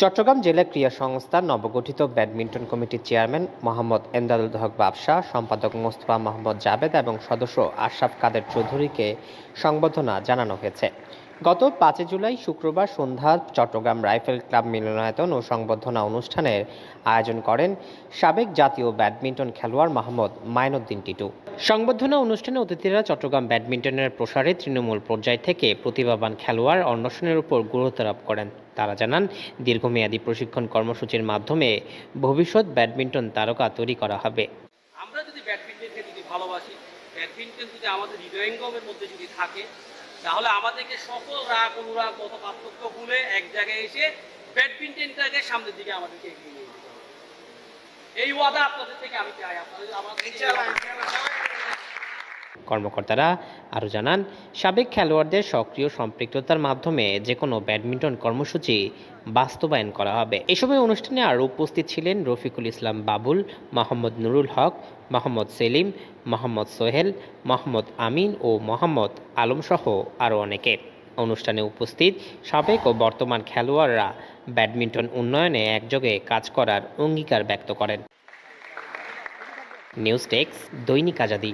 চট্টগ্রাম জেলা ক্রীড়া সংস্থার নবগঠিত ব্যাডমিন্টন কমিটির চেয়ারম্যান মোহাম্মদ এমদাদুল হক বাবশা, সম্পাদক মোস্তফা মোহাম্মদ জাবেদ এবং সদস্য আশরাফ কাদের চৌধুরীকে সংবর্ধনা জানানো হয়েছে। গত ৫ জুলাই শুক্রবার সন্ধ্যা চট্টগ্রাম রাইফেল ক্লাব মিলনায়তন ও সংবর্ধনা অনুষ্ঠানের আয়োজন করেন সাবেক জাতীয় ব্যাডমিন্টন খেলোয়াড় মোহাম্মদ মাইনুদ্দিন টিটু। সংবর্ধনা অনুষ্ঠানে অতিথিরা চট্টগ্রাম ব্যাডমিন্টনের প্রসারে তৃণমূল পর্যায় থেকে প্রতিভাবান খেলোয়াড় অন্বেষণের উপর গুরুত্ব আরোপ করেন। তারা জানান, দীর্ঘমেয়াদী প্রশিক্ষণ কর্মসূচির মাধ্যমে ভবিষ্যৎ ব্যাডমিন্টন তারকা তৈরি করা হবে। আমরা যদি ব্যাডমিন্টনকে যদি ভালোবাসি, ব্যাডমিন্টন যদি আমাদের হৃদয়ঙ্গমের মধ্যে যদি থাকে, তাহলে আমাদেরকে সকল রাগ অনুরাগ কত পার্থক্য ভুলে এক জায়গায় এসে ব্যাডমিন্টনটাকে সামনের দিকে আমাদেরকে এগিয়ে নিয়ে যেতে হবে। এই ওয়াদা আপনাদের থেকে আমি চাই, আপনাদের আমাদের কর্মকর্তারা আরও জানান, সাবেক খেলোয়াড়দের সক্রিয় সম্পৃক্ততার মাধ্যমে যে কোনো ব্যাডমিন্টন কর্মসূচি বাস্তবায়ন করা হবে। এ সময় অনুষ্ঠানে আরও উপস্থিত ছিলেন রফিকুল ইসলাম বাবুল, মোহাম্মদ নুরুল হক, মোহাম্মদ সেলিম, মোহাম্মদ সোহেল, মোহাম্মদ আমিন ও মোহাম্মদ আলম সহ আরও অনেকে। অনুষ্ঠানে উপস্থিত সাবেক ও বর্তমান খেলোয়াড়রা ব্যাডমিন্টন উন্নয়নে একযোগে কাজ করার অঙ্গীকার ব্যক্ত করেন। নিউজ ডেস্ক, দৈনিক আজাদী।